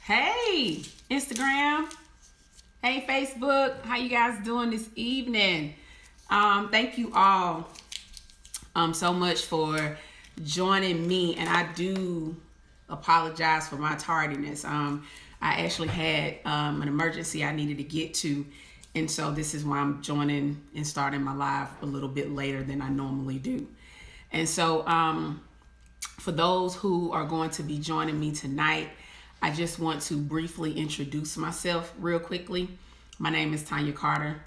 Hey, Instagram. Hey, Facebook. How you guys doing this evening? Thank you all so much for joining me, and I do apologize for my tardiness. I actually had an emergency I needed to get to, and so this is why I'm joining and starting my live a little bit later than I normally do. And so for those who are going to be joining me tonight, I just want to briefly introduce myself real quickly. My name is Tonya Carter,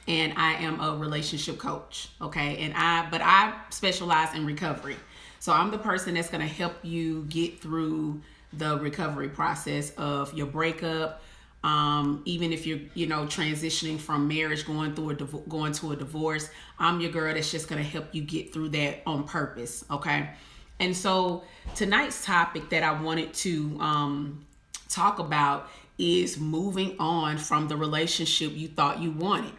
and I am a relationship coach. Okay, but I specialize in recovery. So I'm the person that's going to help you get through the recovery process of your breakup. Even if you're, transitioning from marriage, going to a divorce, I'm your girl that's just going to help you get through that on purpose. Okay. And so tonight's topic that I wanted to talk about is moving on from the relationship you thought you wanted.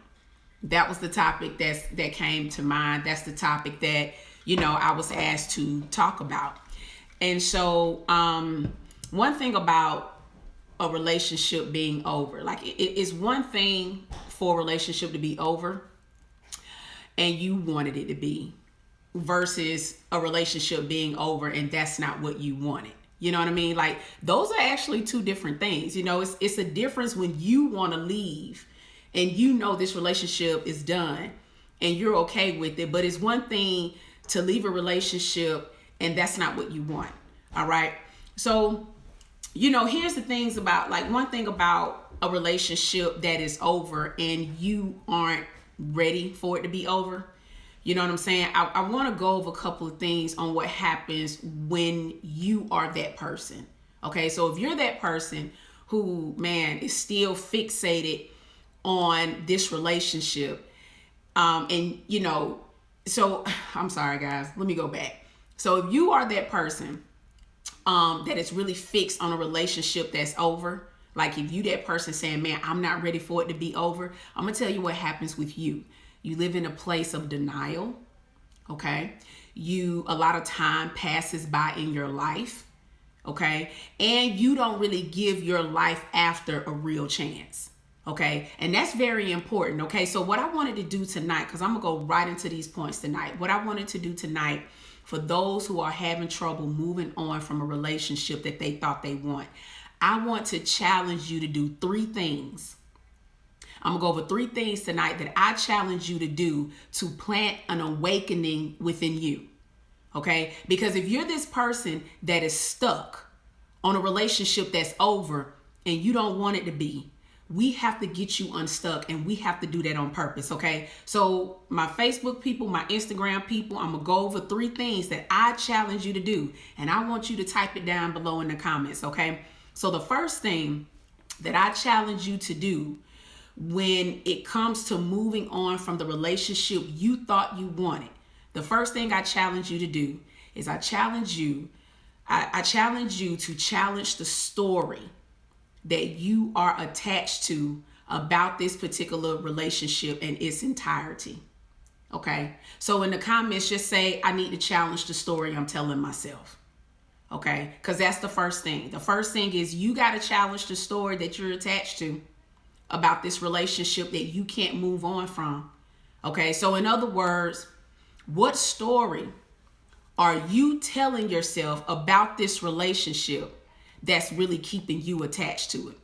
That was the topic that came to mind. That's the topic that, I was asked to talk about. And so one thing about a relationship being over, like it is one thing for a relationship to be over and you wanted it to be, versus a relationship being over and that's not what you wanted. You know what I mean? Like, those are actually two different things. It's a difference when you want to leave and this relationship is done and you're okay with it. But it's one thing to leave a relationship and that's not what you want. All right. So, here's the things about, like, one thing about a relationship that is over and you aren't ready for it to be over. You know what I'm saying? I want to go over a couple of things on what happens when you are that person. Okay, so if you're that person who, is still fixated on this relationship, so I'm sorry, guys. Let me go back. So if you are that person that is really fixed on a relationship that's over, like if you that person saying, man, I'm not ready for it to be over, I'm going to tell you what happens with you. You live in a place of denial, okay? A lot of time passes by in your life, okay? And you don't really give your life after a real chance, okay? And that's very important, okay? So what I wanted to do tonight, because I'm going to go right into these points tonight. What I wanted to do tonight for those who are having trouble moving on from a relationship that they thought they want, I want to challenge you to do 3 things. I'm going to go over 3 things tonight that I challenge you to do to plant an awakening within you. Okay? Because if you're this person that is stuck on a relationship that's over and you don't want it to be, we have to get you unstuck, and we have to do that on purpose. Okay? So my Facebook people, my Instagram people, I'm going to go over 3 things that I challenge you to do. And I want you to type it down below in the comments. Okay? So the first thing that I challenge you to do when it comes to moving on from the relationship you thought you wanted, the first thing I challenge you to do is I challenge you to challenge the story that you are attached to about this particular relationship in its entirety. Okay? So in the comments, just say, I need to challenge the story I'm telling myself. Okay? Because that's the first thing. The first thing is you got to challenge the story that you're attached to about this relationship that you can't move on from. Okay, so in other words, what story are you telling yourself about this relationship that's really keeping you attached to it?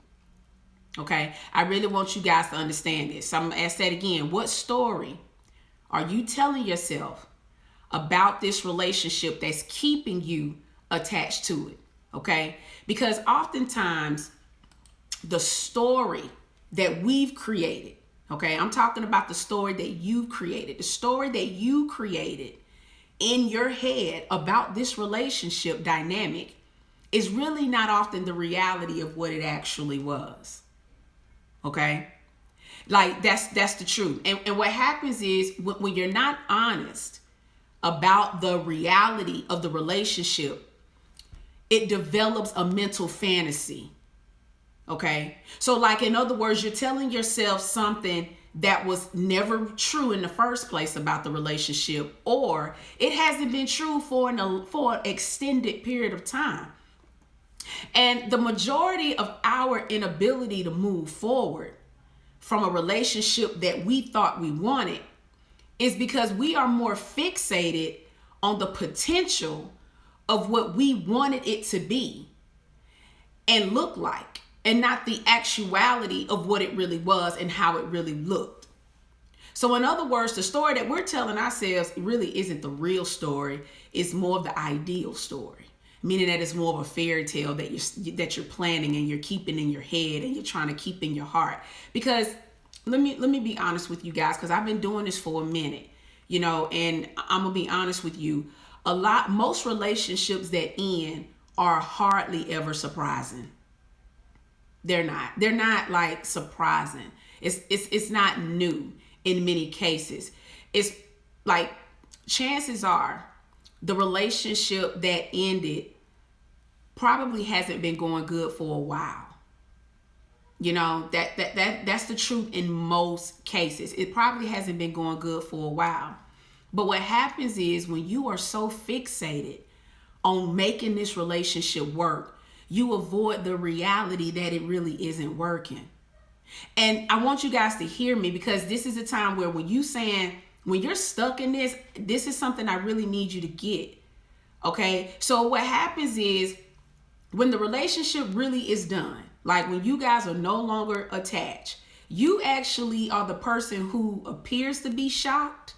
Okay, I really want you guys to understand this. So I'm going to ask that again. What story are you telling yourself about this relationship that's keeping you attached to it? Okay, because oftentimes the story that we've created, okay, I'm talking about the story that you've created, the story that you created in your head about this relationship dynamic is really not often the reality of what it actually was. Okay, like that's the truth. And what happens is when you're not honest about the reality of the relationship, it develops a mental fantasy. Okay. So, like, in other words, you're telling yourself something that was never true in the first place about the relationship, or it hasn't been true for an extended period of time. And the majority of our inability to move forward from a relationship that we thought we wanted is because we are more fixated on the potential of what we wanted it to be and look like, and not the actuality of what it really was and how it really looked. So in other words, the story that we're telling ourselves really isn't the real story. It's more of the ideal story, meaning that it's more of a fairy tale that you're planning and you're keeping in your head and you're trying to keep in your heart. Because let me be honest with you guys, because I've been doing this for a minute, and I'm gonna be honest with you. Most relationships that end are hardly ever surprising. They're not like surprising. It's not new in many cases. It's like, chances are the relationship that ended probably hasn't been going good for a while. That's the truth in most cases. It probably hasn't been going good for a while. But what happens is, when you are so fixated on making this relationship work, you avoid the reality that it really isn't working. And I want you guys to hear me, because this is a time where when you're stuck in this is something I really need you to get. Okay? So what happens is, when the relationship really is done, like when you guys are no longer attached, you actually are the person who appears to be shocked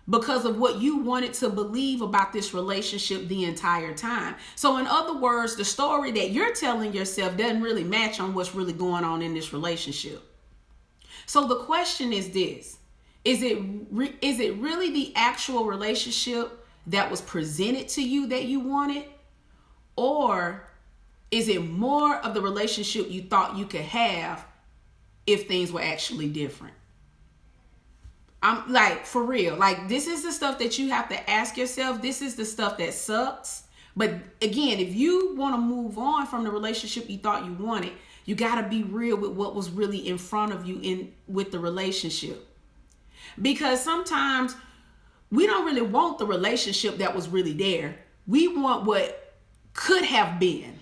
because of what you wanted to believe about this relationship the entire time. So in other words, the story that you're telling yourself doesn't really match on what's really going on in this relationship. So the question is this: is it really the actual relationship that was presented to you that you wanted? Or is it more of the relationship you thought you could have if things were actually different? I'm like, for real, like, this is the stuff that you have to ask yourself. This is the stuff that sucks. But again, if you want to move on from the relationship you thought you wanted, you got to be real with what was really in front of you with the relationship. Because sometimes we don't really want the relationship that was really there. We want what could have been.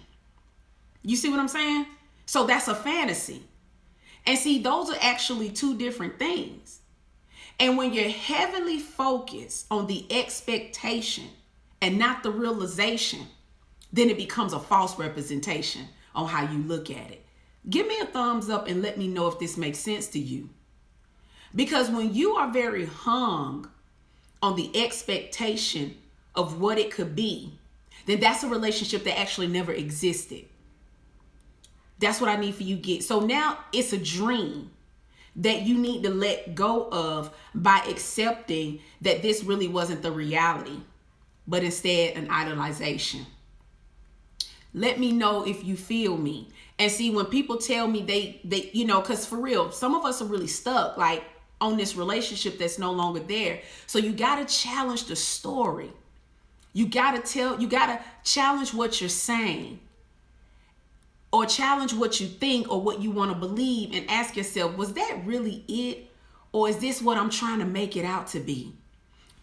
You see what I'm saying? So that's a fantasy. And see, those are actually two different things. And when you're heavily focused on the expectation and not the realization, then it becomes a false representation on how you look at it. Give me a thumbs up and let me know if this makes sense to you. Because when you are very hung on the expectation of what it could be, then that's a relationship that actually never existed. That's what I need for you to get. So now it's a dream that you need to let go of by accepting that this really wasn't the reality, but instead an idolization. Let me know if you feel me. And see, when people tell me they because for real, some of us are really stuck like on this relationship that's no longer there. So you got to challenge the story. You got to challenge what you're saying, or challenge what you think or what you want to believe, and ask yourself, was that really it? Or is this what I'm trying to make it out to be?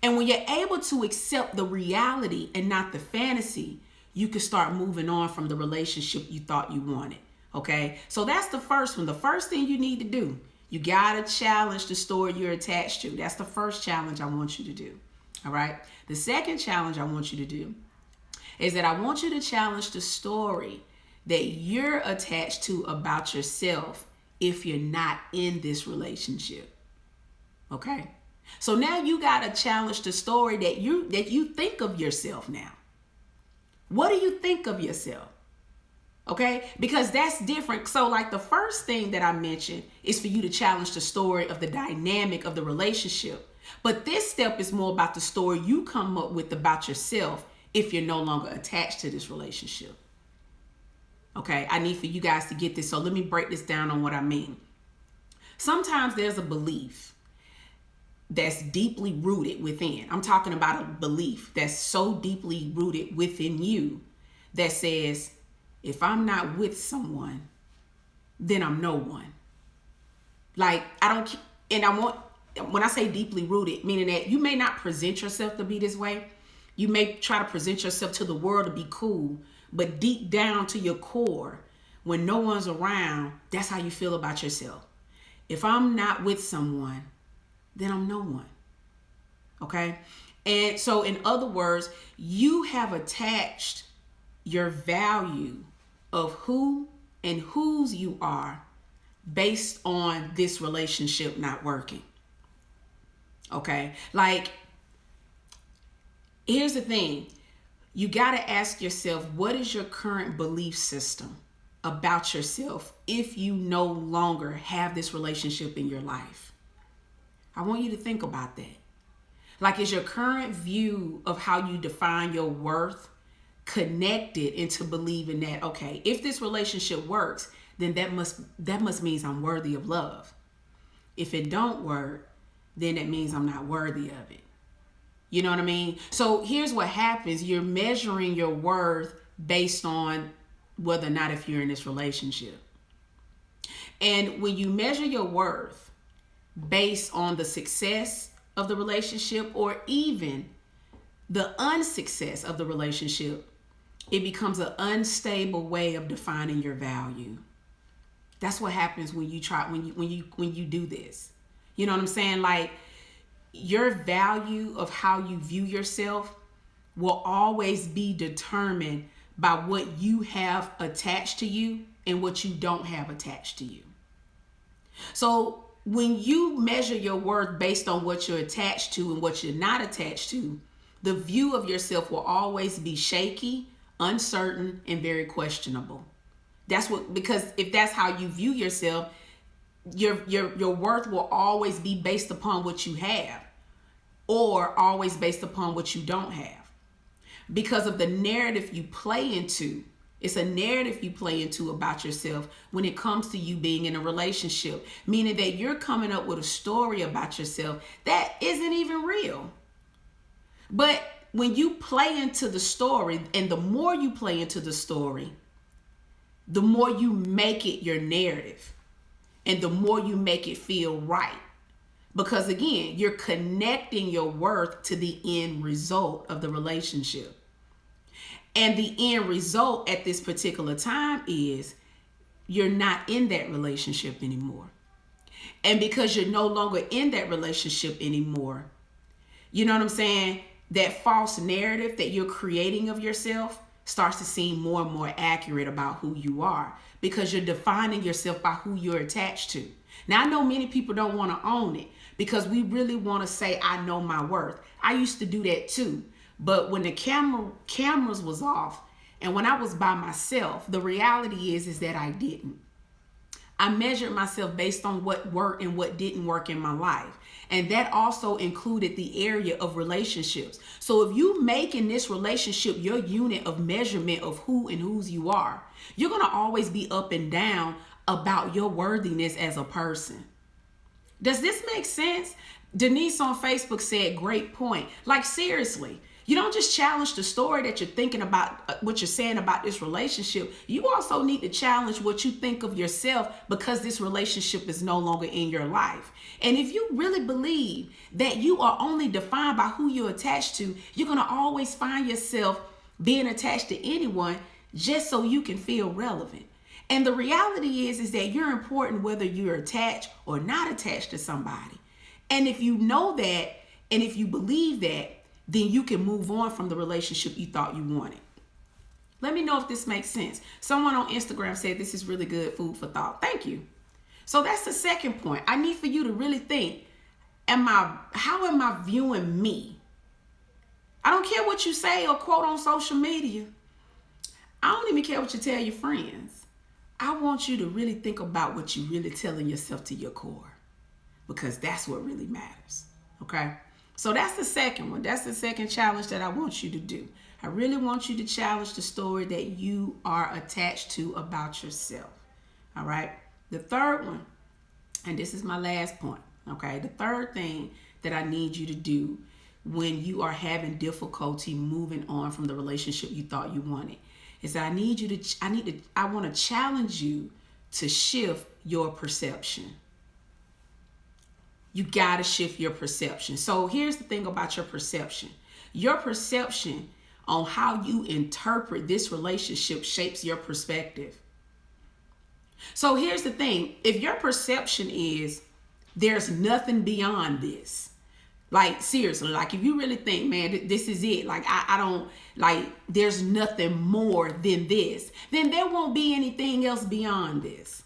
And when you're able to accept the reality and not the fantasy, you can start moving on from the relationship you thought you wanted. Okay? So that's the first one. The first thing you need to do, you got to challenge the story you're attached to. That's the first challenge I want you to do. All right? The second challenge I want you to do is that I want you to challenge the story that you're attached to about yourself if you're not in this relationship. Okay? So now you got to challenge the story that you think of yourself now. What do you think of yourself? Okay? Because that's different. So like the first thing that I mentioned is for you to challenge the story of the dynamic of the relationship. But this step is more about the story you come up with about yourself if you're no longer attached to this relationship. Okay, I need for you guys to get this. So let me break this down on what I mean. Sometimes there's a belief that's deeply rooted within. I'm talking about a belief that's so deeply rooted within you that says, if I'm not with someone, then I'm no one. Like, when I say deeply rooted, meaning that you may not present yourself to be this way. You may try to present yourself to the world to be cool, but deep down to your core, when no one's around, that's how you feel about yourself. If I'm not with someone, then I'm no one. Okay? And so, in other words, you have attached your value of who and whose you are based on this relationship not working. Okay? Like, here's the thing. You got to ask yourself, what is your current belief system about yourself if you no longer have this relationship in your life? I want you to think about that. Like, is your current view of how you define your worth connected into believing that, okay, if this relationship works, then that must mean I'm worthy of love. If it don't work, then it means I'm not worthy of it. You know what I mean? So here's what happens. You're measuring your worth based on whether or not if you're in this relationship. And when you measure your worth based on the success of the relationship or even the unsuccess of the relationship, it becomes an unstable way of defining your value. That's what happens when you do this. You know what I'm saying? Like, your value of how you view yourself will always be determined by what you have attached to you and what you don't have attached to you. So when you measure your worth based on what you're attached to and what you're not attached to, the view of yourself will always be shaky, uncertain, and very questionable. Because if that's how you view yourself, your worth will always be based upon what you have or always based upon what you don't have. Because of the narrative you play into. It's a narrative you play into about yourself when it comes to you being in a relationship, meaning that you're coming up with a story about yourself that isn't even real. But when you play into the story, and the more you play into the story, the more you make it your narrative and the more you make it feel right. Because again, you're connecting your worth to the end result of the relationship. And the end result at this particular time is you're not in that relationship anymore. And because you're no longer in that relationship anymore, you know what I'm saying? That false narrative that you're creating of yourself starts to seem more and more accurate about who you are because you're defining yourself by who you're attached to. Now, I know many people don't want to own it because we really want to say, I know my worth. I used to do that too. But when the cameras was off and when I was by myself, the reality is that I didn't. I measured myself based on what worked and what didn't work in my life. And that also included the area of relationships. So if you make in this relationship your unit of measurement of who and whose you are, you're going to always be up and down about your worthiness as a person. Does this make sense? Denise on Facebook said, great point. Like, seriously. You don't just challenge the story that you're thinking about, what you're saying about this relationship. You also need to challenge what you think of yourself because this relationship is no longer in your life. And if you really believe that you are only defined by who you're attached to, you're going to always find yourself being attached to anyone just so you can feel relevant. And the reality is that you're important whether you're attached or not attached to somebody. And if you know that, and if you believe that, then you can move on from the relationship you thought you wanted. Let me know if this makes sense. Someone on Instagram said this is really good food for thought. Thank you. So that's the second point. I need for you to really think, how am I viewing me? I don't care what you say or quote on social media. I don't even care what you tell your friends. I want you to really think about what you're really telling yourself to your core, because that's what really matters. Okay? So that's the second one. That's the second challenge that I want you to do. I really want you to challenge the story that you are attached to about yourself. All right. The third one, and this is my last point. Okay. The third thing that I need you to do when you are having difficulty moving on from the relationship you thought you wanted is that I want to challenge you to shift your perception. You got to shift your perception. So here's the thing about your perception. Your perception on how you interpret this relationship shapes your perspective. So here's the thing. If your perception is there's nothing beyond this, like seriously, like if you really think, man, this is it, like I don't, like there's nothing more than this, then there won't be anything else beyond this.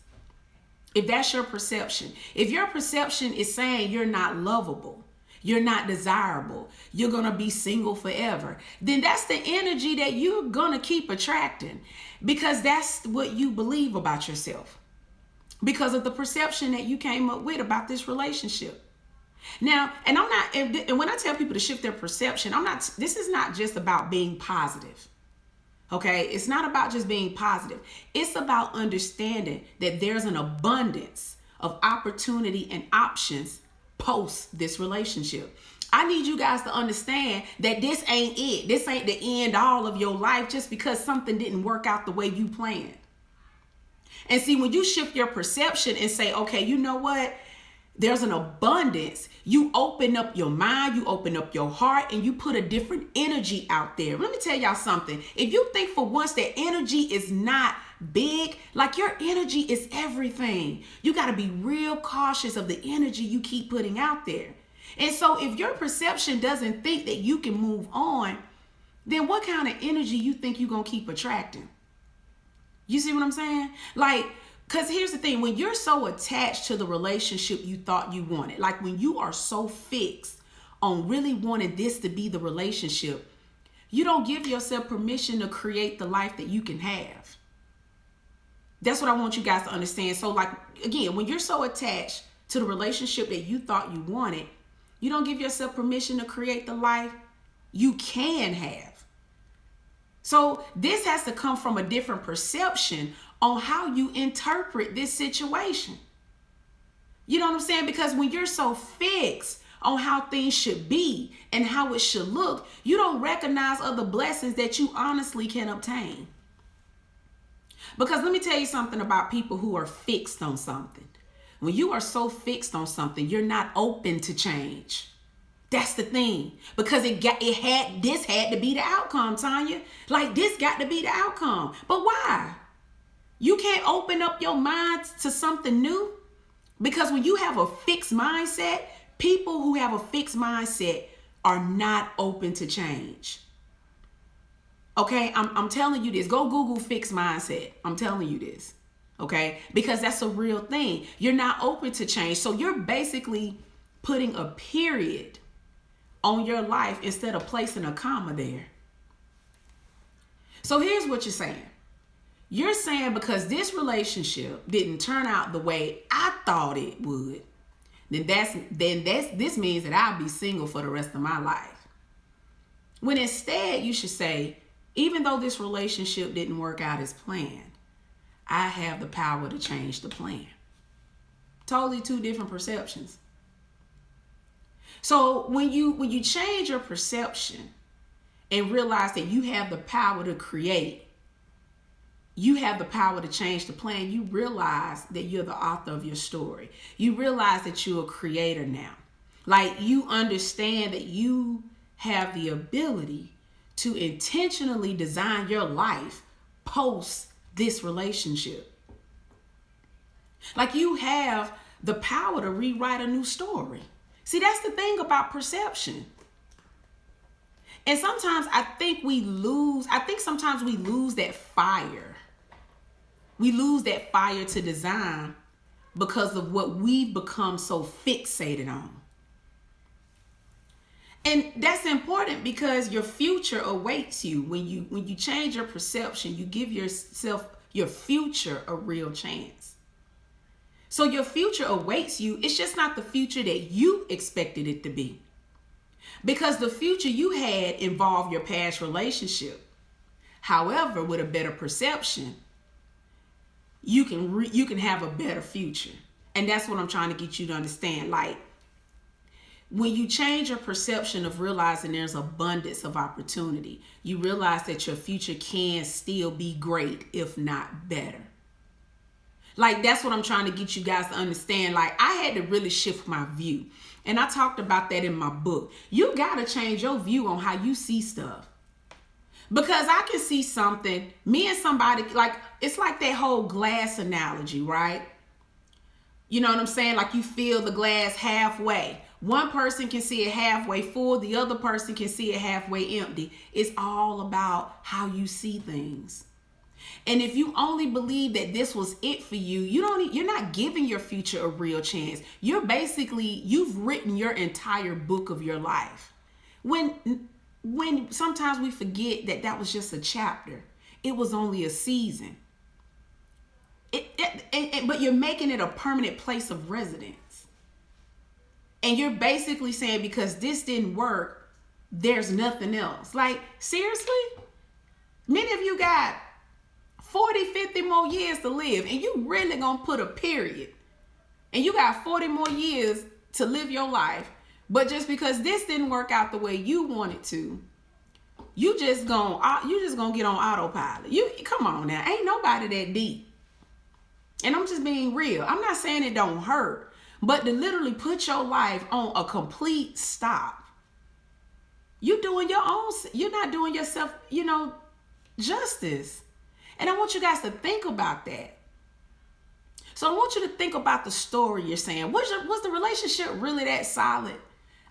If that's your perception, if your perception is saying you're not lovable, you're not desirable, you're going to be single forever, then that's the energy that you're going to keep attracting, because that's what you believe about yourself, because of the perception that you came up with about this relationship. Now, and I'm not, and when I tell people to shift their perception, this is not just about being positive. Okay, it's not about just being positive. It's about understanding that there's an abundance of opportunity and options post this relationship. I need you guys to understand that this ain't it. This ain't the end all of your life just because something didn't work out the way you planned. And see, when you shift your perception and say, okay, you know what? There's an abundance. You open up your mind, you open up your heart, and you put a different energy out there. Let me tell y'all something. If you think for once that energy is not big, like your energy is everything, you got to be real cautious of the energy you keep putting out there. And so if your perception doesn't think that you can move on, then what kind of energy you think you're going to keep attracting? You see what I'm saying? Like, because here's the thing, when you're so attached to the relationship you thought you wanted, like when you are so fixed on really wanting this to be the relationship, you don't give yourself permission to create the life that you can have. That's what I want you guys to understand. So like, again, when you're so attached to the relationship that you thought you wanted, you don't give yourself permission to create the life you can have. So this has to come from a different perception on how you interpret this situation. You know what I'm saying? Because when you're so fixed on how things should be and how it should look, you don't recognize other blessings that you honestly can obtain. Because let me tell you something about people who are fixed on something. When you are so fixed on something, you're not open to change. That's the thing, because this had to be the outcome, Tonya. Like this got to be the outcome. But why? You can't open up your mind to something new, because when you have a fixed mindset, people who have a fixed mindset are not open to change. Okay, I'm telling you this. Go Google fixed mindset. I'm telling you this. Okay, because that's a real thing. You're not open to change. So you're basically putting a period on your life instead of placing a comma there. So here's what you're saying. You're saying because this relationship didn't turn out the way I thought it would, this means that I'll be single for the rest of my life. When instead you should say, even though this relationship didn't work out as planned, I have the power to change the plan. Totally two different perceptions. So when you change your perception and realize that you have the power to create, you have the power to change the plan, you realize that you're the author of your story. You realize that you're a creator now. Like you understand that you have the ability to intentionally design your life post this relationship. Like you have the power to rewrite a new story. See, that's the thing about perception. And sometimes sometimes we lose that fire. We lose that fire to design because of what we've become so fixated on. And that's important because your future awaits you. When you change your perception, you give yourself, your future, a real chance. So your future awaits you. It's just not the future that you expected it to be. Because the future you had involved your past relationship. However, with a better perception, you can have a better future. And that's what I'm trying to get you to understand. Like, when you change your perception of realizing there's abundance of opportunity, you realize that your future can still be great, if not better. Like, that's what I'm trying to get you guys to understand. Like, I had to really shift my view. And I talked about that in my book. You got to change your view on how you see stuff. Because I can see something, me and somebody, like, it's like that whole glass analogy, right? You know what I'm saying? Like, you fill the glass halfway. One person can see it halfway full, the other person can see it halfway empty. It's all about how you see things. And if you only believe that this was it for you, you're not giving your future a real chance. You've written your entire book of your life. When sometimes we forget that that was just a chapter. It was only a season. But you're making it a permanent place of residence. And you're basically saying, because this didn't work, there's nothing else. Like, seriously? Many of you got 40, 50 more years to live, and you really gonna put a period. And you got 40 more years to live your life, but just because this didn't work out the way you wanted to, you just gonna get on autopilot. Come on now, ain't nobody that deep. And I'm just being real. I'm not saying it don't hurt, but to literally put your life on a complete stop, you're not doing yourself, justice. And I want you guys to think about that. So I want you to think about the story you're saying. Was the relationship really that solid?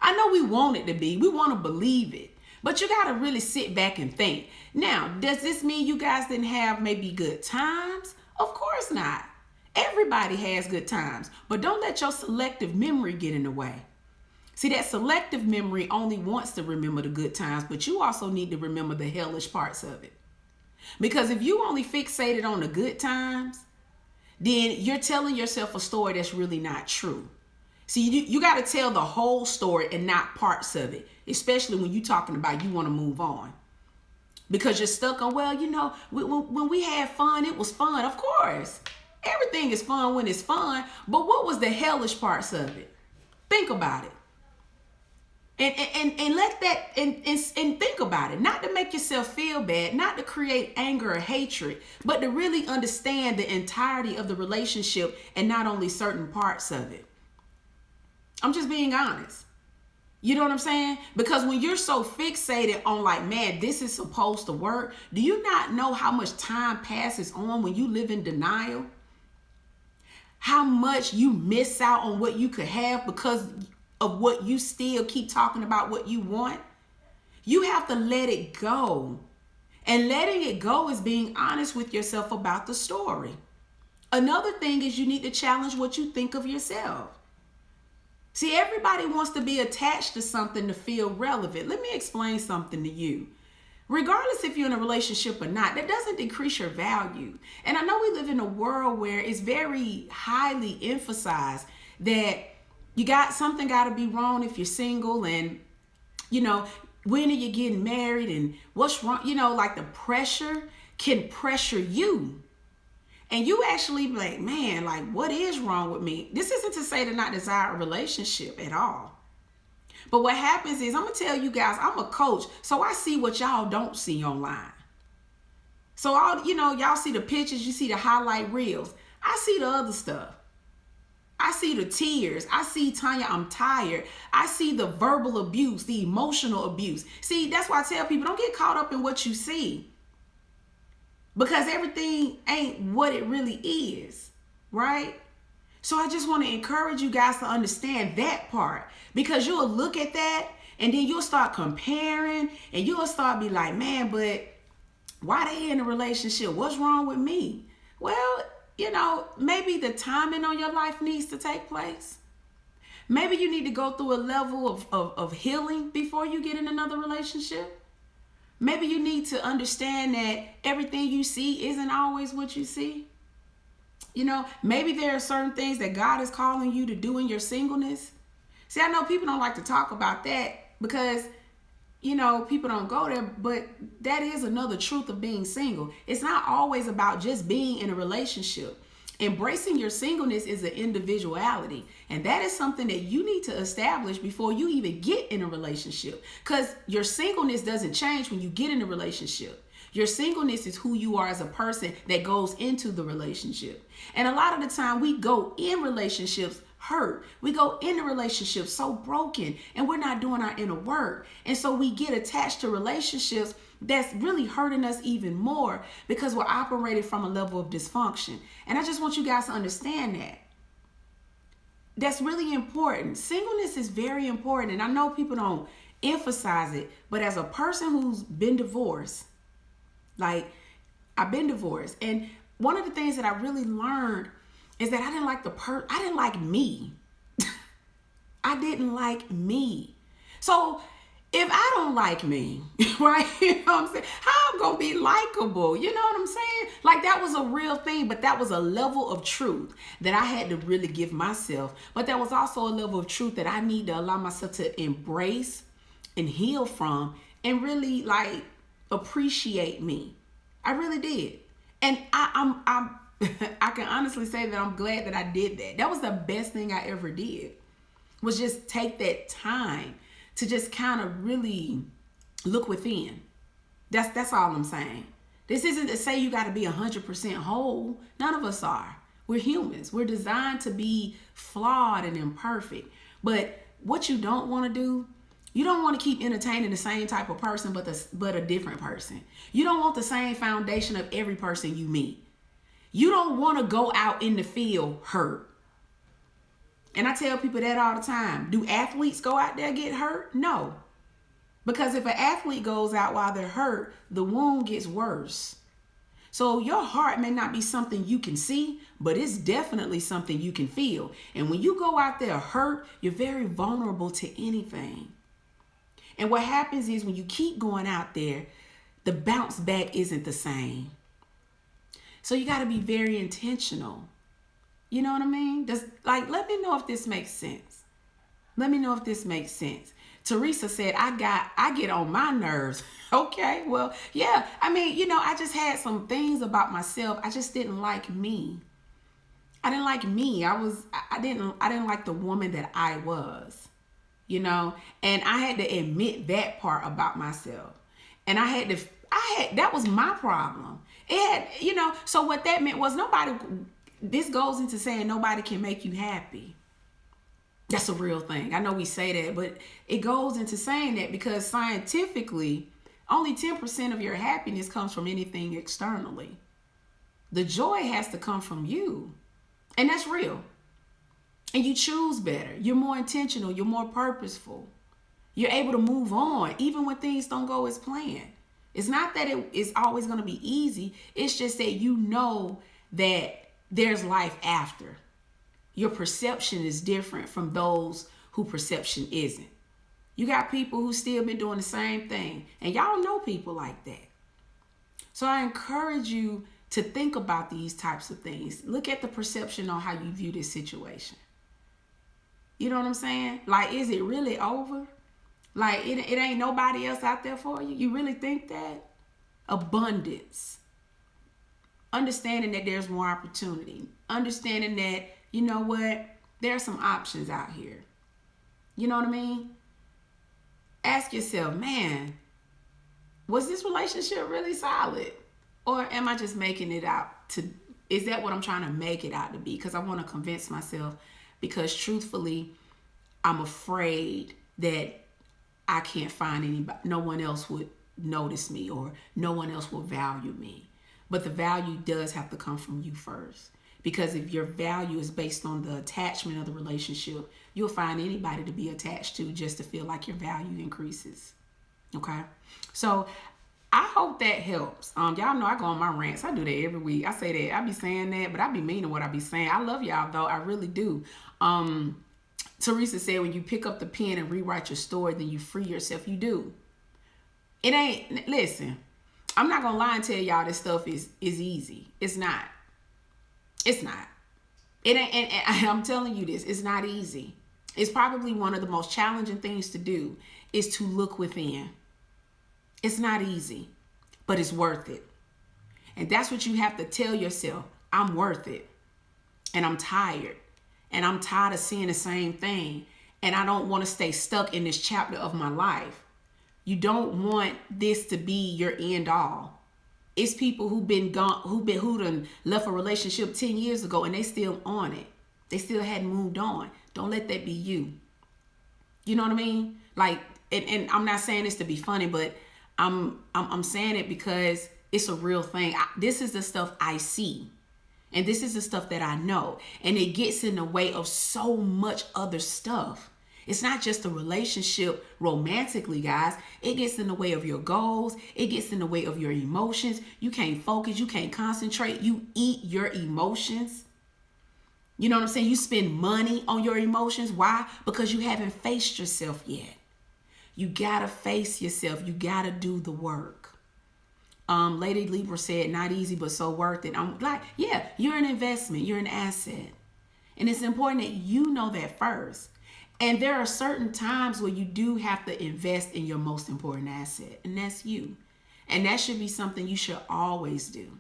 I know we want it to be. We want to believe it. But you got to really sit back and think. Now, does this mean you guys didn't have maybe good times? Of course not. Everybody has good times. But don't let your selective memory get in the way. See, that selective memory only wants to remember the good times, but you also need to remember the hellish parts of it. Because if you only fixated on the good times, then you're telling yourself a story that's really not true. See, you got to tell the whole story and not parts of it, especially when you're talking about you want to move on. Because you're stuck on, when we had fun, it was fun. Of course, everything is fun when it's fun, but what was the hellish parts of it? Think about it. And let that and think about it, not to make yourself feel bad, not to create anger or hatred, but to really understand the entirety of the relationship and not only certain parts of it. I'm just being honest. You know what I'm saying? Because when you're so fixated on like, man, this is supposed to work, do you not know how much time passes on when you live in denial? How much you miss out on what you could have because of what you still keep talking about what you want? You have to let it go. And letting it go is being honest with yourself about the story. Another thing is you need to challenge what you think of yourself. See, everybody wants to be attached to something to feel relevant. Let me explain something to you. Regardless if you're in a relationship or not, that doesn't decrease your value. And I know we live in a world where it's very highly emphasized that something got to be wrong if you're single, and when are you getting married and what's wrong, like the pressure can pressure you, and you actually be like, man, like what is wrong with me? This isn't to say to not desire a relationship at all, but what happens is, I'm gonna tell you guys, I'm a coach, so I see what y'all don't see online. So y'all see the pictures, you see the highlight reels. I see the other stuff. I see the tears. I see Tonya, I'm tired. I see the verbal abuse, the emotional abuse. See, that's why I tell people, don't get caught up in what you see, because everything ain't what it really is, right? So I just want to encourage you guys to understand that part, because you'll look at that and then you'll start comparing and you'll start be like, man, but why they in a relationship? What's wrong with me? Well, maybe the timing on your life needs to take place. Maybe you need to go through a level of healing before you get in another relationship. Maybe you need to understand that everything you see isn't always what you see. Maybe there are certain things that God is calling you to do in your singleness. See, I know people don't like to talk about that because, people don't go there, but that is another truth of being single. It's not always about just being in a relationship. Embracing your singleness is an individuality, and that is something that you need to establish before you even get in a relationship, because your singleness doesn't change when you get in a relationship. Your singleness is who you are as a person that goes into the relationship. And a lot of the time we go in relationships hurt. We go into relationships so broken, and we're not doing our inner work. And so we get attached to relationships that's really hurting us even more because we're operating from a level of dysfunction. And I just want you guys to understand that. That's really important. Singleness is very important. And I know people don't emphasize it, but as a person who's been divorced, like I've been divorced, and one of the things that I really learned is that I didn't like I didn't like me. I didn't like me. So if I don't like me, right, you know what I'm saying? How I'm going to be likable? You know what I'm saying? Like that was a real thing, but that was a level of truth that I had to really give myself. But there was also a level of truth that I need to allow myself to embrace and heal from and really like appreciate me. I really did. And I'm I can honestly say that I'm glad that I did that. That was the best thing I ever did, was just take that time to just kind of really look within. That's all I'm saying. This isn't to say you got to be 100% whole. None of us are. We're humans. We're designed to be flawed and imperfect. But what you don't want to do, you don't want to keep entertaining the same type of person, but a different person. You don't want the same foundation of every person you meet. You don't want to go out in the field hurt. And I tell people that all the time. Do athletes go out there get hurt? No. Because if an athlete goes out while they're hurt, the wound gets worse. So your heart may not be something you can see, but it's definitely something you can feel. And when you go out there hurt, you're very vulnerable to anything. And what happens is when you keep going out there, the bounce back isn't the same. So you got to be very intentional. You know what I mean? Just like, let me know if this makes sense. Let me know if this makes sense. Teresa said, I get on my nerves. Okay, well, yeah. I mean, you know, I just had some things about myself. I just didn't like me. I didn't like me. I didn't like the woman that I was, you know, and I had to admit that part about myself. And that was my problem. It had, you know, so what that meant was this goes into saying nobody can make you happy. That's a real thing. I know we say that, but it goes into saying that because scientifically, only 10% of your happiness comes from anything externally. The joy has to come from you. And that's real. And you choose better. You're more intentional. You're more purposeful. You're able to move on even when things don't go as planned. It's not that it's always going to be easy. It's just that you know that there's life after. Your perception is different from those whose perception isn't. You got people who still been doing the same thing. And y'all know people like that. So I encourage you to think about these types of things. Look at the perception on how you view this situation. You know what I'm saying? Like, is it really over? Like, it ain't nobody else out there for you? You really think that? Abundance. Understanding that there's more opportunity. Understanding that, you know what? There are some options out here. You know what I mean? Ask yourself, man, was this relationship really solid? Or am I just making it out to, is that what I'm trying to make it out to be? Because I want to convince myself, because truthfully, I'm afraid that I can't find anybody, no one else would notice me or no one else will value me. But the value does have to come from you first. Because if your value is based on the attachment of the relationship, you'll find anybody to be attached to just to feel like your value increases. Okay? So I hope that helps. Y'all know I go on my rants. I do that every week. I say that. I be saying that, but I be meaning what I be saying. I love y'all, though. I really do. Teresa said, when you pick up the pen and rewrite your story, then you free yourself. You do. It ain't, listen, I'm not going to lie and tell y'all this stuff is easy. It's not. It's not. It ain't, and I'm telling you this, it's not easy. It's probably one of the most challenging things to do is to look within. It's not easy, but it's worth it. And that's what you have to tell yourself. I'm worth it. And I'm tired. And I'm tired of seeing the same thing. And I don't want to stay stuck in this chapter of my life. You don't want this to be your end all. It's people who done left a relationship 10 years ago and they still on it. They still hadn't moved on. Don't let that be you. You know what I mean? Like, and I'm not saying this to be funny, but I'm saying it because it's a real thing. This is the stuff I see. And this is the stuff that I know. And it gets in the way of so much other stuff. It's not just a relationship romantically, guys. It gets in the way of your goals. It gets in the way of your emotions. You can't focus. You can't concentrate. You eat your emotions. You know what I'm saying? You spend money on your emotions. Why? Because you haven't faced yourself yet. You gotta face yourself. You gotta do the work. Lady Libra said, not easy, but so worth it. I'm like, yeah, you're an investment. You're an asset. And it's important that you know that first. And there are certain times where you do have to invest in your most important asset, and that's you. And that should be something you should always do.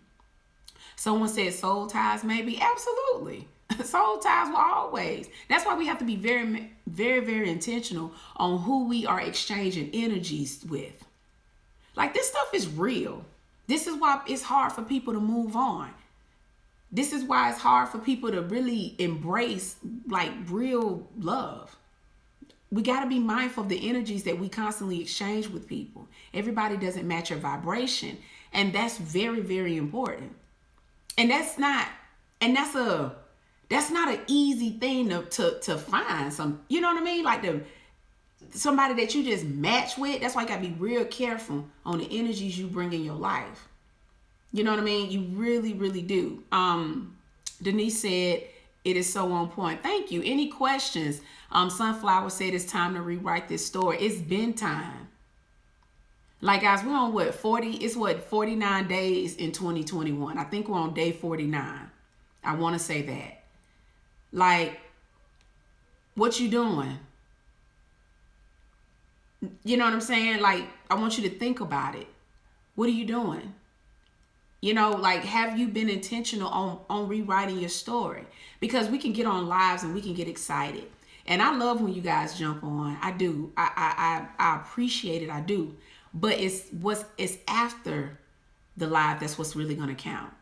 Someone said soul ties, maybe. Absolutely. Soul ties will always. That's why we have to be very, very, very intentional on who we are exchanging energies with. Like, this stuff is real. This is why it's hard for people to move on. This is why it's hard for people to really embrace like real love. We got to be mindful of the energies that we constantly exchange with people. Everybody doesn't match your vibration. And that's very, very important. And that's not an easy thing to find. You know what I mean? Like somebody that you just match with. That's why you got to be real careful on the energies you bring in your life. You know what I mean? You really, really do. Denise said, it is so on point. Thank you. Any questions? Sunflower said it's time to rewrite this story. It's been time. Like, guys, we're on 49 days in 2021. I think we're on day 49. I want to say that. Like, what you doing? You know what I'm saying? Like, I want you to think about it. What are you doing? You know, like, have you been intentional on rewriting your story? Because we can get on lives and we can get excited. And I love when you guys jump on. I do. I appreciate it. I do. But it's after the live that's what's really going to count.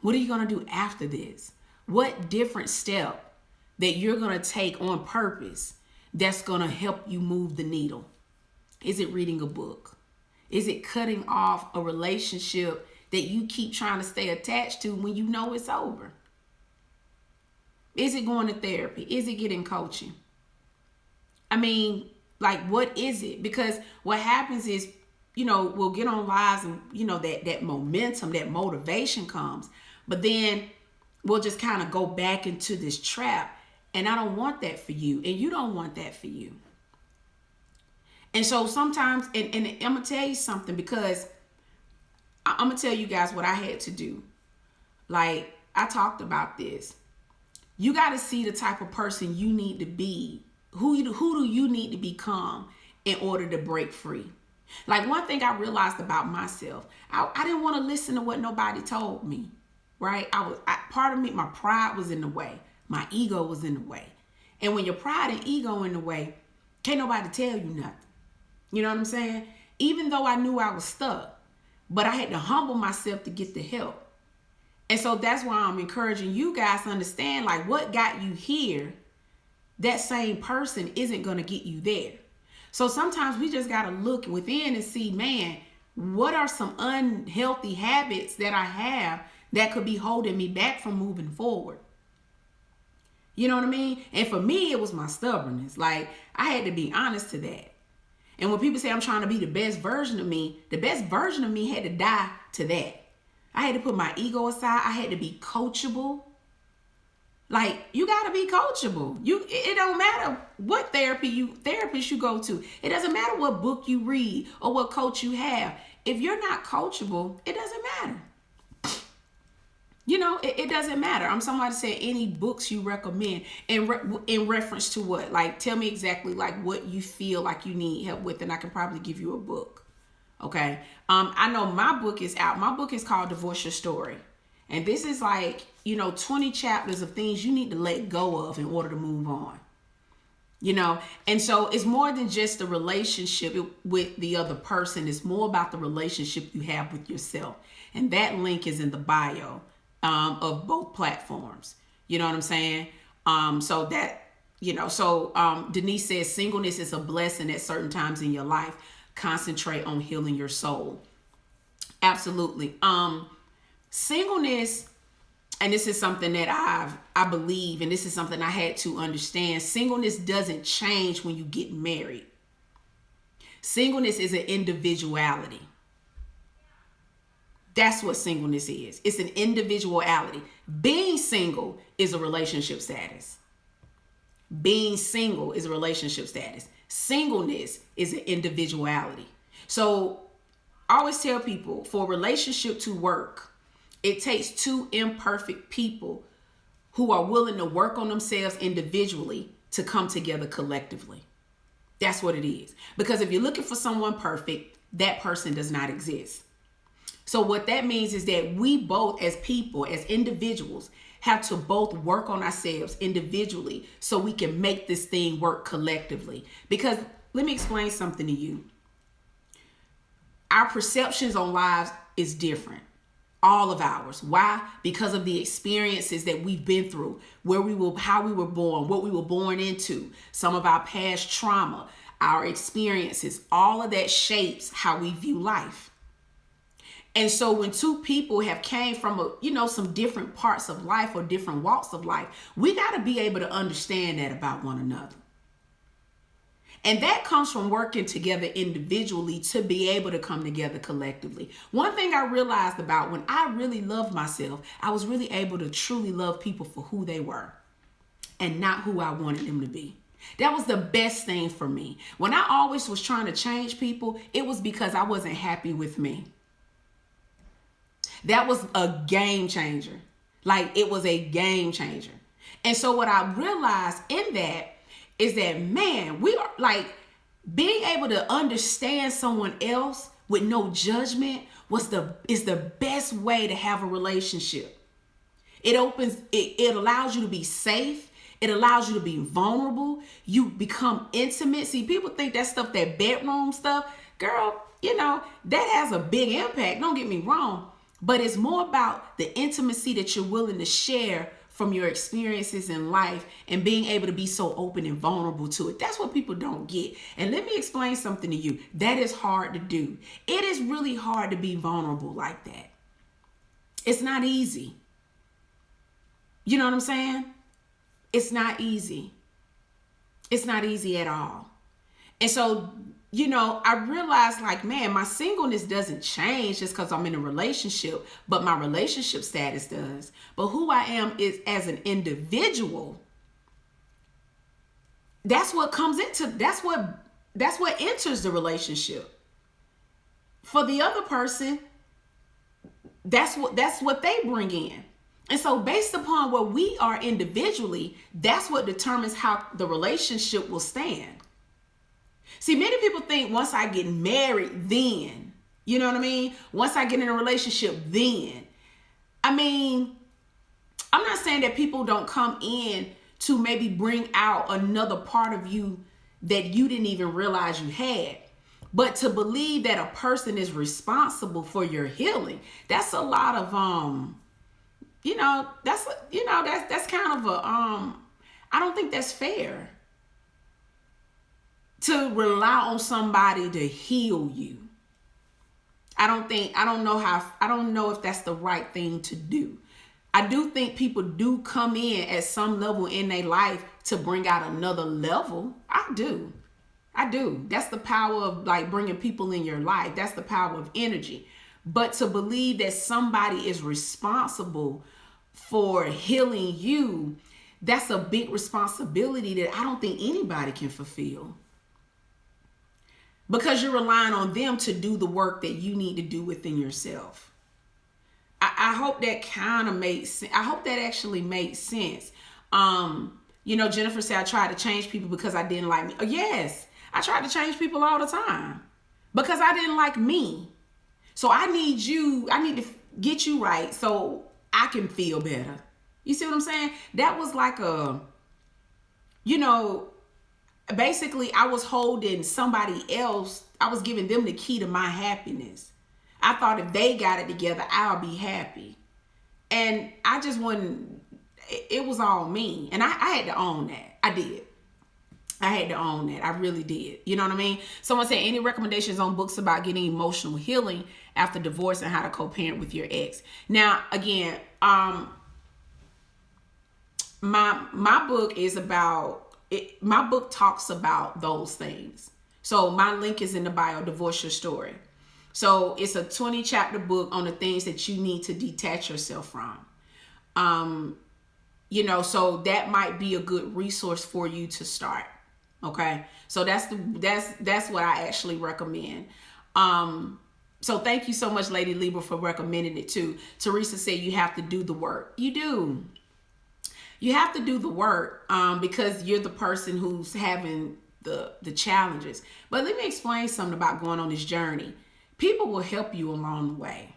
What are you going to do after this? What different step that you're going to take on purpose that's going to help you move the needle? Is it reading a book? Is it cutting off a relationship that you keep trying to stay attached to when you know it's over? Is it going to therapy? Is it getting coaching? I mean, like, what is it? Because what happens is, you know, we'll get on lives and, you know, that momentum, that motivation comes. But then we'll just kind of go back into this trap. And I don't want that for you. And you don't want that for you. And so sometimes, and I'm going to tell you something, because I'm going to tell you guys what I had to do. Like, I talked about this. You got to see the type of person you need to be. Who do you need to become in order to break free? Like, one thing I realized about myself, I didn't want to listen to what nobody told me, right? Part of me, my pride was in the way. My ego was in the way. And when your pride and ego in the way, can't nobody tell you nothing. You know what I'm saying? Even though I knew I was stuck, but I had to humble myself to get the help. And so that's why I'm encouraging you guys to understand, like, what got you here, that same person isn't going to get you there. So sometimes we just got to look within and see, man, what are some unhealthy habits that I have that could be holding me back from moving forward? You know what I mean? And for me, it was my stubbornness. Like, I had to be honest to that. And when people say I'm trying to be the best version of me, the best version of me had to die to that. I had to put my ego aside. I had to be coachable. Like, you got to be coachable. It don't matter what therapist you go to. It doesn't matter what book you read or what coach you have. If you're not coachable, it doesn't matter. You know, it doesn't matter. I'm somebody saying any books you recommend in reference to what? Like, tell me exactly like what you feel like you need help with, and I can probably give you a book. Okay. I know my book is out. My book is called Divorce Your Story. And this is like, 20 chapters of things you need to let go of in order to move on. And so it's more than just the relationship with the other person. It's more about the relationship you have with yourself. And that link is in the bio of both platforms. You know what I'm saying? So that, Denise says singleness is a blessing at certain times in your life. concentrate on healing your soul. Absolutely. Singleness, and this is something that I believe, and this is something I had to understand. Singleness doesn't change when you get married. Singleness is an individuality. That's what singleness is. It's an individuality. Being single is a relationship status. Being single is a relationship status. Singleness is an individuality. So I always tell people, for a relationship to work, it takes two imperfect people who are willing to work on themselves individually to come together collectively. That's what it is. Because if you're looking for someone perfect, that person does not exist. So what that means is that we both, as people, as individuals, have to both work on ourselves individually so we can make this thing work collectively. Because let me explain something to you. Our perceptions on lives is different. All of ours. Why? Because of the experiences that we've been through, how we were born, what we were born into, some of our past trauma, our experiences, all of that shapes how we view life. And so when two people have came from some different parts of life or different walks of life, we got to be able to understand that about one another. And that comes from working together individually to be able to come together collectively. One thing I realized about when I really loved myself, I was really able to truly love people for who they were and not who I wanted them to be. That was the best thing for me. When I always was trying to change people, it was because I wasn't happy with me. That was a game changer. Like, it was a game changer. And so what I realized in that is that, man, we are like, being able to understand someone else with no judgment is the best way to have a relationship. It allows you to be safe. It allows you to be vulnerable. You become intimate. See, people think that stuff, that bedroom stuff, girl, that has a big impact. Don't get me wrong. But it's more about the intimacy that you're willing to share from your experiences in life and being able to be so open and vulnerable to it. That's what people don't get. And let me explain something to you. That is hard to do. It is really hard to be vulnerable like that. It's not easy. You know what I'm saying? It's not easy. It's not easy at all. And so, I realized, like, man, my singleness doesn't change just because I'm in a relationship, but my relationship status does. But who I am is as an individual. That's what enters the relationship. For the other person, that's what they bring in. And so based upon what we are individually, that's what determines how the relationship will stand. See, many people think once I get married, then, you know what I mean? Once I get in a relationship, then. I mean, I'm not saying that people don't come in to maybe bring out another part of you that you didn't even realize you had. But to believe that a person is responsible for your healing, that's a lot of, that's kind of I don't think that's fair. To rely on somebody to heal you. I don't know if that's the right thing to do. I do think people do come in at some level in their life to bring out another level. I do. That's the power of, like, bringing people in your life. That's the power of energy. But to believe that somebody is responsible for healing you, that's a big responsibility that I don't think anybody can fulfill. Because you're relying on them to do the work that you need to do within yourself. I hope that kind of makes sense. I hope that actually makes sense. Jennifer said I tried to change people because I didn't like me. Oh, yes, I tried to change people all the time because I didn't like me. So I need to get you right so I can feel better. You see what I'm saying? That was like basically, I was holding somebody else. I was giving them the key to my happiness. I thought if they got it together, I'll be happy. And I just wasn't, it was all me. And I had to own that. I did. I had to own that. I really did. You know what I mean? Someone said, any recommendations on books about getting emotional healing after divorce and how to co-parent with your ex? Now, again, my book is about it. My book talks about those things. So my link is in the bio, Divorce Your Story. So it's a 20 chapter book on the things that you need to detach yourself from. You know, so that might be a good resource for you to start. Okay, so that's what I actually recommend. So thank you so much, Lady Libra, for recommending it too. Teresa said you have to do the work. You do. You have to do the work because you're the person who's having the challenges. But let me explain something about going on this journey. People will help you along the way.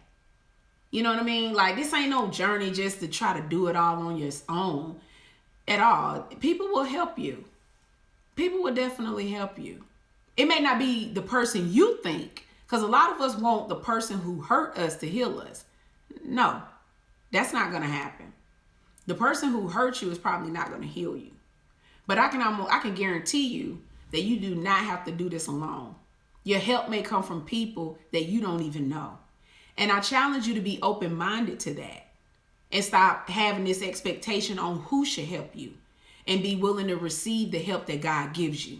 You know what I mean? Like, this ain't no journey just to try to do it all on your own at all. People will help you. People will definitely help you. It may not be the person you think, because a lot of us want the person who hurt us to heal us. No, that's not going to happen. The person who hurt you is probably not going to heal you. But I can guarantee you that you do not have to do this alone. Your help may come from people that you don't even know. And I challenge you to be open-minded to that and stop having this expectation on who should help you and be willing to receive the help that God gives you,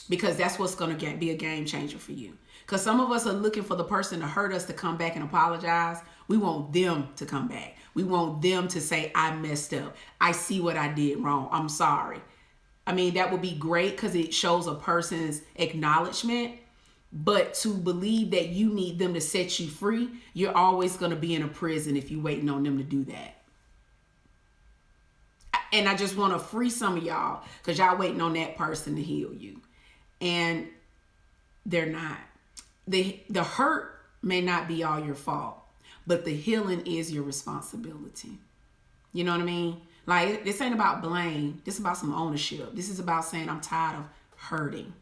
because that's what's going to be a game changer for you. Because some of us are looking for the person to hurt us to come back and apologize. We want them to come back. We want them to say, I messed up. I see what I did wrong. I'm sorry. I mean, that would be great because it shows a person's acknowledgement. But to believe that you need them to set you free, you're always going to be in a prison if you're waiting on them to do that. And I just want to free some of y'all because y'all waiting on that person to heal you. And they're not. The hurt may not be all your fault, but the healing is your responsibility. You know what I mean? Like, this ain't about blame. This is about some ownership. This is about saying, I'm tired of hurting.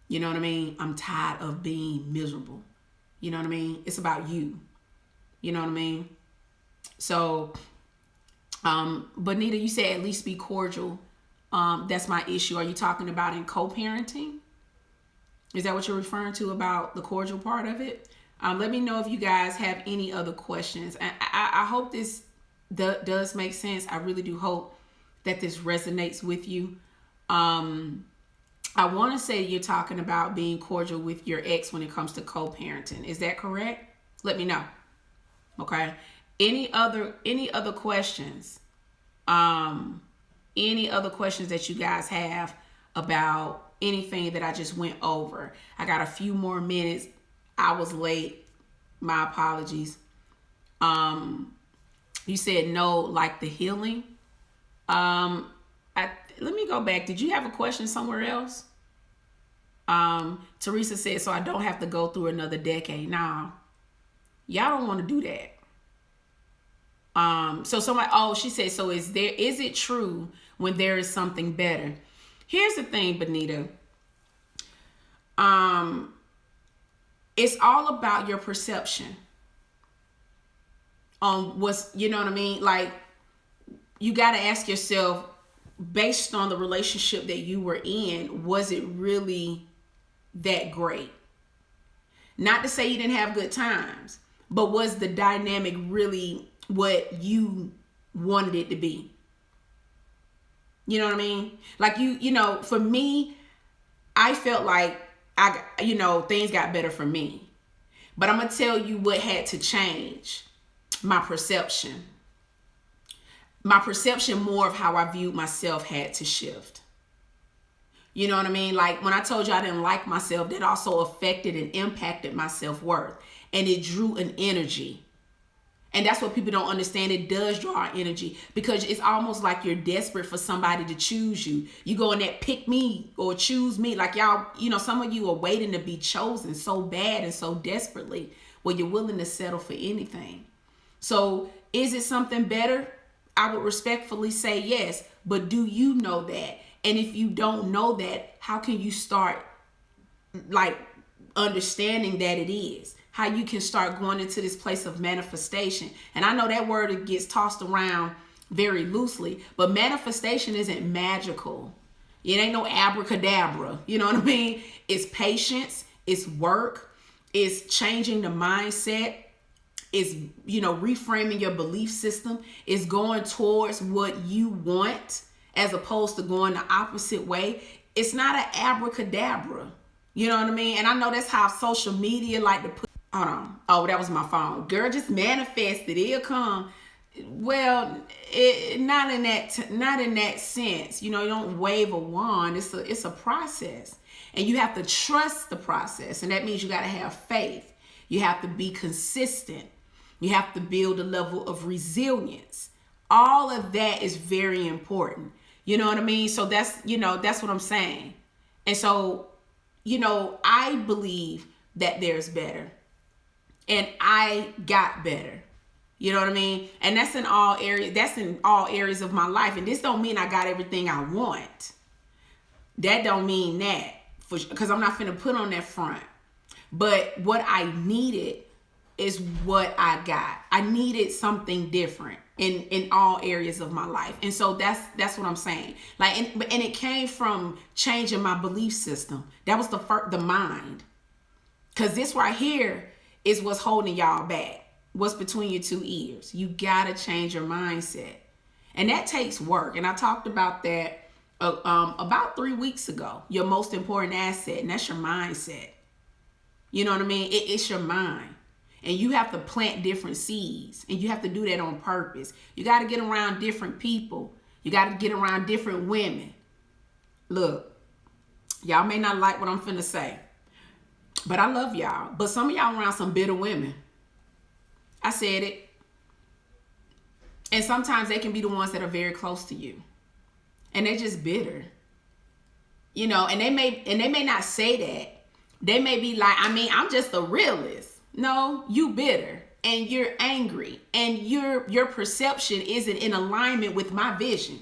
You know what I mean? I'm tired of being miserable. You know what I mean? It's about you. You know what I mean? So, Bonita, you said at least be cordial. That's my issue. Are you talking about in co-parenting? Is that what you're referring to about the cordial part of it? Let me know if you guys have any other questions. I hope this does make sense. I really do hope that this resonates with you. I want to say you're talking about being cordial with your ex when it comes to co-parenting. Is that correct? Let me know. Okay. Any other questions? Any other questions that you guys have about anything that I just went over? I got a few more minutes. I was late. My apologies. You said no, like the healing. Let me go back. Did you have a question somewhere else? Teresa said, so I don't have to go through another decade. Nah, y'all don't want to do that. So somebody, she said, so is it true when there is something better? Here's the thing, Bonita. It's all about your perception on what's, you know what I mean? Like, you got to ask yourself, based on the relationship that you were in, was it really that great? Not to say you didn't have good times, but was the dynamic really what you wanted it to be? You know what I mean? Like, you know, for me, I felt like things got better for me. But I'm going to tell you what had to change. My perception. My perception more of how I viewed myself had to shift. You know what I mean? Like, when I told you I didn't like myself, that also affected and impacted my self-worth. And it drew an energy. And that's what people don't understand. It does draw our energy because it's almost like you're desperate for somebody to choose you. You go in that pick me or choose me. Like, y'all, you know, some of you are waiting to be chosen so bad and so desperately where you're willing to settle for anything. So is it something better? I would respectfully say yes. But do you know that? And if you don't know that, how can you start like understanding that it is? How you can start going into this place of manifestation. And I know that word gets tossed around very loosely, but manifestation isn't magical. It ain't no abracadabra. You know what I mean? It's patience, it's work, it's changing the mindset, it's, reframing your belief system, it's going towards what you want as opposed to going the opposite way. It's not an abracadabra. You know what I mean? And I know that's how social media like to put, hold on. Oh, that was my phone. Girl, just manifest it. It'll come. Well, not in that sense. You don't wave a wand. It's a process, and you have to trust the process, and that means you got to have faith. You have to be consistent. You have to build a level of resilience. All of that is very important. You know what I mean? So that's what I'm saying. And so, I believe that there's better, and I got better. You know what I mean? And that's in all areas. That's in all areas of my life. And this don't mean I got everything I want. That don't mean that, because I'm not finna put on that front. But what I needed is what I got. I needed something different in all areas of my life. And so that's what I'm saying. And it came from changing my belief system. That was the mind. Because this right here is what's holding y'all back. What's between your two ears. You gotta change your mindset, and that takes work. And I talked about that about 3 weeks ago. Your most important asset, and that's your mindset. You know what I mean? It's your mind, and you have to plant different seeds, and you have to do that on purpose. You got to get around different people. You got to get around different women. Look, y'all may not like what I'm finna say, but I love y'all. But some of y'all around some bitter women. I said it. And sometimes they can be the ones that are very close to you. And they're just bitter. And they may not say that. They may be like, I'm just a realist. No, you bitter and you're angry, and your perception isn't in alignment with my vision.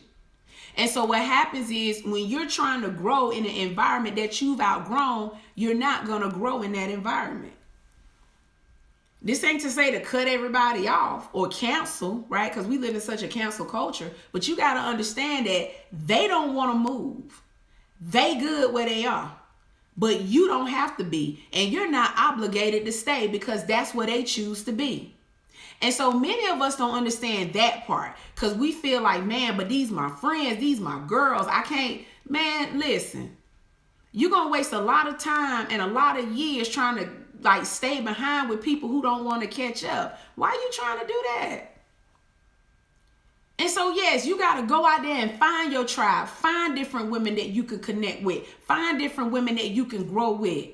And so what happens is, when you're trying to grow in an environment that you've outgrown, you're not going to grow in that environment. This ain't to say to cut everybody off or cancel, right? Because we live in such a cancel culture. But you got to understand that they don't want to move. They good where they are. But you don't have to be. And you're not obligated to stay, because that's where they choose to be. And so many of us don't understand that part, because we feel like, man, but these my friends, these my girls. I can't, man, listen. You're going to waste a lot of time and a lot of years trying to stay behind with people who don't want to catch up. Why are you trying to do that? And so, yes, you got to go out there and find your tribe. Find different women that you can connect with. Find different women that you can grow with.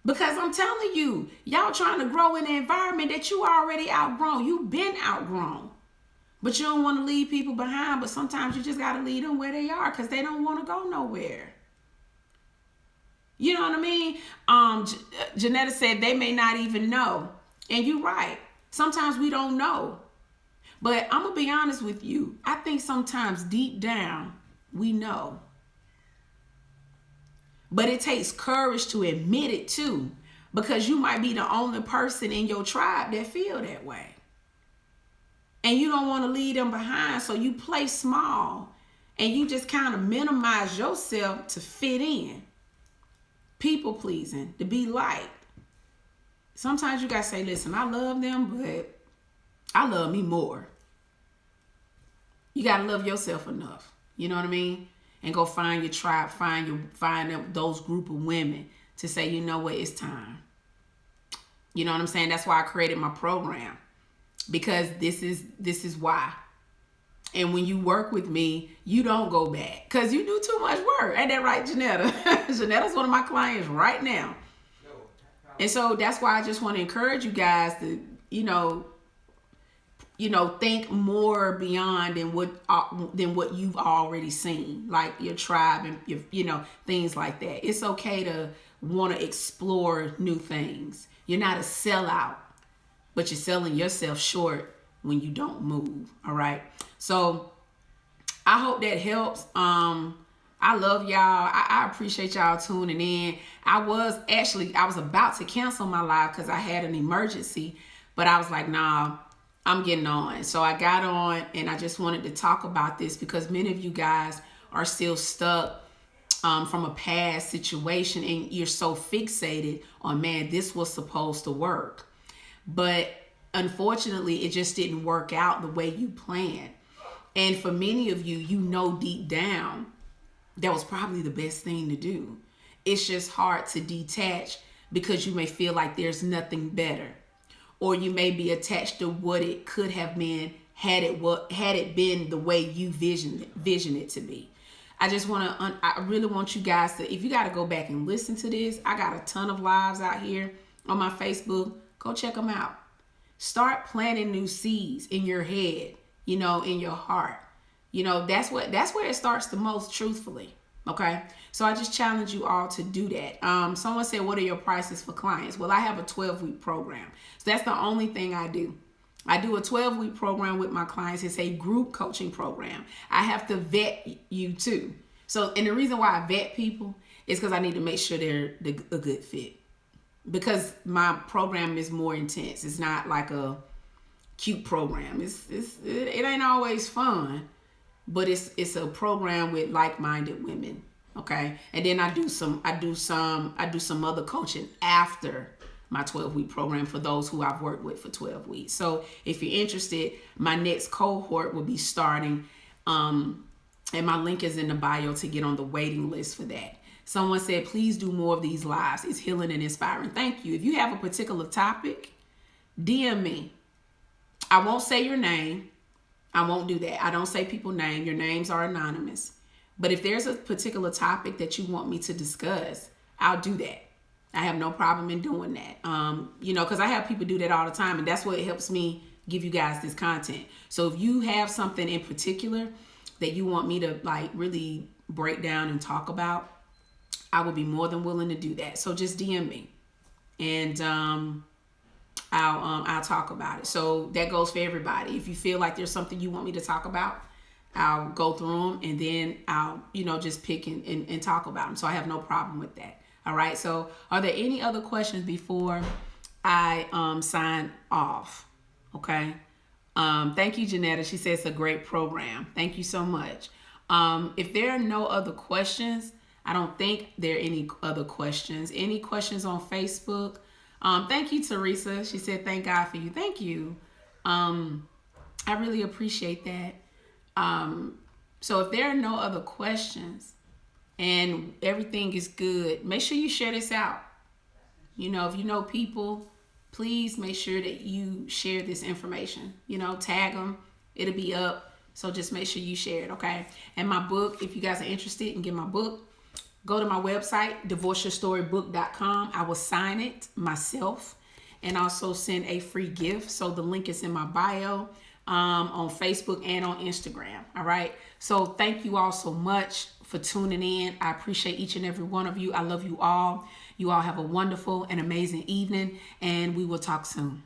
Because I'm telling you, y'all trying to grow in an environment that you already outgrown. You've been outgrown. But you don't want to leave people behind. But sometimes you just got to leave them where they are, because they don't want to go nowhere. You know what I mean? Janetta said they may not even know. And you're right. Sometimes we don't know. But I'm going to be honest with you. I think sometimes deep down, we know. But it takes courage to admit it too. Because you might be the only person in your tribe that feel that way. And you don't want to leave them behind. So you play small. And you just kind of minimize yourself to fit in. People pleasing, to be liked. Sometimes you got to say, listen, I love them, but I love me more. You got to love yourself enough. You know what I mean? And go find your tribe, find those group of women to say, you know what, it's time. You know what I'm saying? That's why I created my program, because this is why. And when you work with me, you don't go back, because you do too much work. Ain't that right, Janetta? Janetta's one of my clients right now. And so that's why I just want to encourage you guys to, think more beyond than what you've already seen, like your tribe and your, things like that. It's okay to want to explore new things. You're not a sellout, but you're selling yourself short when you don't move. All right. So I hope that helps. I love y'all. I appreciate y'all tuning in. I was about to cancel my live because I had an emergency, but I was like, nah, I'm getting on. So I got on, and I just wanted to talk about this because many of you guys are still stuck from a past situation, and you're so fixated on, man, this was supposed to work, but unfortunately it just didn't work out the way you planned. And for many of you, you know deep down that was probably the best thing to do. It's just hard to detach because you may feel like there's nothing better, or you may be attached to what it could have been had it been the way you vision it to be. I really want you guys to, if you got to go back and listen to this, I got a ton of lives out here on my Facebook. Go check them out. Start planting new seeds in your head, in your heart. That's where it starts the most, truthfully. Okay. So I just challenge you all to do that. Someone said, what are your prices for clients? Well, I have a 12-week program. So that's the only thing I do. I do a 12-week program with my clients. It's a group coaching program. I have to vet you too. So, and the reason why I vet people is because I need to make sure they're a good fit. Because my program is more intense. It's not like a cute program. It ain't always fun, but it's a program with like-minded women. Okay, and then I do some other coaching after my 12-week program for those who I've worked with for 12 weeks. So if you're interested, my next cohort will be starting, and my link is in the bio to get on the waiting list for that. Someone said, please do more of these lives. It's healing and inspiring. Thank you. If you have a particular topic, DM me. I won't say your name. I won't do that. I don't say people's name. Your names are anonymous. But if there's a particular topic that you want me to discuss, I'll do that. I have no problem in doing that. Because I have people do that all the time, and that's what helps me give you guys this content. So if you have something in particular that you want me to like really break down and talk about, I will be more than willing to do that. So just DM me, and I'll talk about it. So that goes for everybody. If you feel like there's something you want me to talk about, I'll go through them, and then I'll just pick and talk about them. So I have no problem with that. All right. So are there any other questions before I sign off? Okay. Thank you, Janetta. She says it's a great program. Thank you so much. If there are no other questions, I don't think there are any other questions. Any questions on Facebook? Thank you, Teresa. She said, thank God for you. Thank you. I really appreciate that. So if there are no other questions and everything is good, make sure you share this out. If you know people, please make sure that you share this information. Tag them. It'll be up. So just make sure you share it, okay? And my book, if you guys are interested in getting my book, go to my website, divorceyourstorybook.com. I will sign it myself and also send a free gift. So the link is in my bio on Facebook and on Instagram. All right. So thank you all so much for tuning in. I appreciate each and every one of you. I love you all. You all have a wonderful and amazing evening, and we will talk soon.